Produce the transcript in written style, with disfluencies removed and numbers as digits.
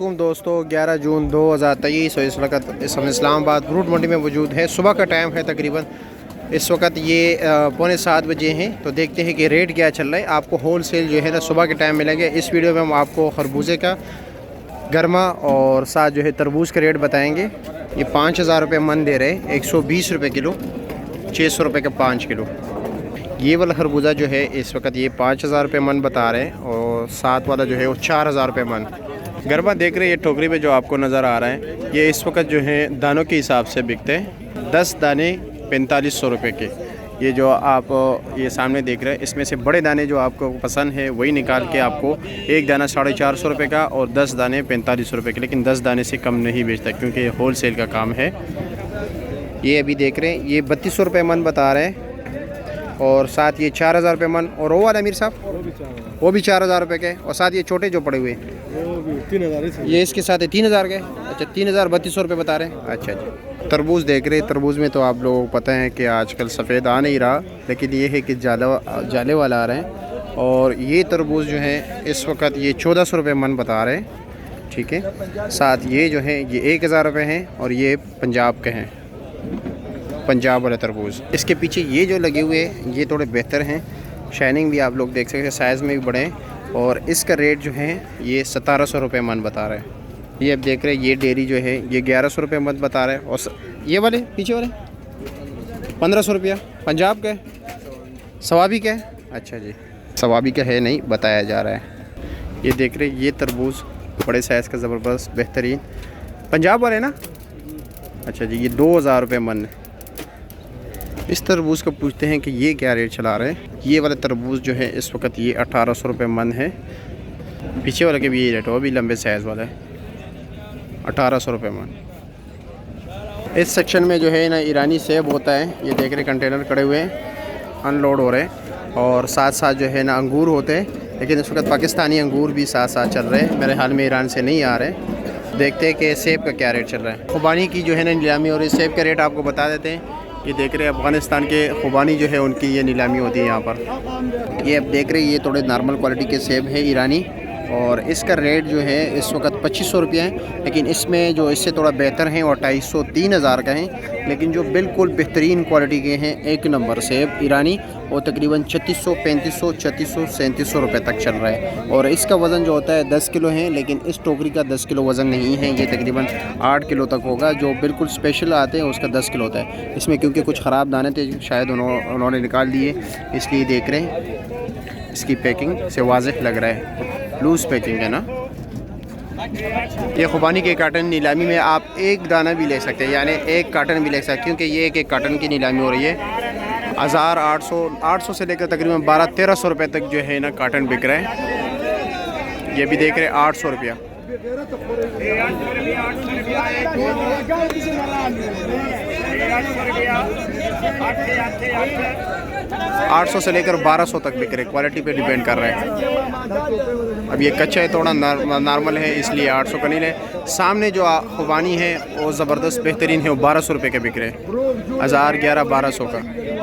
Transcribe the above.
वालेकुम दोस्तों, 11 जून 2023 और इस वक्त हम इस्लामाबाद फ्रूट मंडी में मौजूद है। सुबह का टाइम है, तकरीबन इस वक्त ये 6:45 बजे हैं। तो देखते हैं कि रेट क्या चल रहा है। आपको होल सेल जो है ना सुबह के टाइम मिलेंगे। इस वीडियो में हम आपको खरबूजे का गर्मा और साथ जो है तरबूज का रेट बताएँगे। ये 5,000 रुपये मन दे रहे हैं, 120 रुपये किलो, 600 रुपये का 5 किलो। ये वाला खरबूजा जो है इस वक्त ये 5,000 रुपये मन बता रहे हैं और साथ वाला जो है वो 4,000 रुपये मन। गरबा देख रहे हैं, ये टोकरी में जो आपको नज़र आ रहा है ये इस वक्त जो है दानों के हिसाब से बिकते हैं। 10 दाने 4500 रुपये के। ये जो आप ये सामने देख रहे हैं इसमें से बड़े दाने जो आपको पसंद है वही निकाल के आपको एक दाना 450 रुपये का और 10 दाने 4500 रुपये के। लेकिन 10 दाने से कम नहीं बेचता क्योंकि ये होल सेल का काम है। ये अभी देख रहे हैं ये 3200 रुपये मन बता रहे हैं और साथ ये 4,000 रुपये मन। और वो वाला अमीर साहब वो भी 4,000 रुपये के और साथ ये छोटे जो पड़े हुए वो भी 3,000 ये इसके साथ है 3,000 के। अच्छा 3,3200 रुपये बता रहे हैं। अच्छा जी। तरबूज देख रहे हैं, तरबूज में तो आप लोगों को पता है कि आजकल सफ़ेद आ नहीं रहा, लेकिन ये है कि जाले वाला आ रहे हैं। और ये तरबूज जो है इस वक्त ये 1,400 रुपये मन बता रहे हैं। ठीक है, साथ ये जो है ये 1,000 रुपये हैं और ये पंजाब के हैं, पंजाब वाले तरबूज। इसके पीछे ये जो लगे हुए हैं ये थोड़े बेहतर हैं, शाइनिंग भी आप लोग देख सकते हैं, साइज़ में भी बड़े हैं। और इसका रेट जो है ये 1,700 रुपये मन बता रहे हैं। ये अब देख रहे हैं ये डेरी जो है ये 1,100 रुपये मन बता रहे हैं। और ये वाले पीछे वाले 1,500 रुपया पंजाब का है, सवाबी का है। अच्छा जी, सवाबी का है नहीं बताया जा रहा है। ये देख रहे हैं ये तरबूज बड़े साइज़ का ज़बरदस्त बेहतरीन पंजाब वाले ना। अच्छा जी, ये 2,000 रुपये मन है। इस तरबूज को पूछते हैं कि ये क्या रेट चला रहे हैं। ये वाला तरबूज जो है इस वक्त ये 1,800 रुपये मन है। पीछे वाले के भी ये रेट हो, भी लंबे साइज़ वाला है, 1,800 रुपये मन। इस सेक्शन में जो है ना ईरानी सेब होता है। ये देख रहे कंटेनर खड़े हुए हैं, अनलोड हो रहे हैं। और साथ साथ जो है ना अंगूर होते हैं, लेकिन इस वक्त पाकिस्तानी अंगूर भी साथ साथ चल रहे हैं, मेरे हाल में ईरान से नहीं आ रहे। देखते हैं कि सेब का क्या रेट चल रहा है। खुबानी की जो है ना नीलामी और इस सेब का रेट आपको बता देते हैं। ये देख रहे हैं अफ़गानिस्तान के खुबानी जो है उनकी ये नीलामी होती है यहाँ पर। ये अब देख रहे हैं ये थोड़े नॉर्मल क्वालिटी के सेब है ईरानी और इसका रेट जो है इस वक्त 2,500 रुपये है। लेकिन इसमें जो इससे थोड़ा बेहतर हैं और 2,500 3,000 का है। लेकिन जो बिल्कुल बेहतरीन क्वालिटी के हैं एक नंबर सेब ईरानी वो तकरीबन 3,600 3,500 3,600 3,700 रुपये तक चल रहा है। और इसका वज़न जो होता है 10 किलो है, लेकिन इस टोकरी का 10 किलो वज़न नहीं है, ये तकरीबन 8 किलो तक होगा। जो बिल्कुल स्पेशल आते हैं उसका 10 किलो होता है। इसमें क्योंकि कुछ ख़राब दाने थे शायद उन्होंने निकाल दिए, इसलिए देख रहे हैं इसकी पैकिंग से वाज़ेह लग रहा है, लूज़ पैकिंग है ना। ये खुबानी के कार्टन नीलामी में आप एक दाना भी ले सकते हैं, यानी एक कार्टन भी ले सकते हैं, क्योंकि ये एक कार्टन की नीलामी हो रही है। 1,800 से लेकर तकरीबन 1,200-1,300 रुपये तक जो है ना कार्टन बिक रहे हैं। ये भी देख रहे हैं 800 रुपया। 800 से लेकर 1,200 तक बिक रहे, क्वालिटी पे डिपेंड कर रहा है। अब ये कच्चा है, थोड़ा नॉर्मल है, इसलिए 800 का नहीं ले। सामने जो खुबानी है वो ज़बरदस्त बेहतरीन है, वो 1,200 रुपये के बिक रहे, 1,000 11 1,200 का।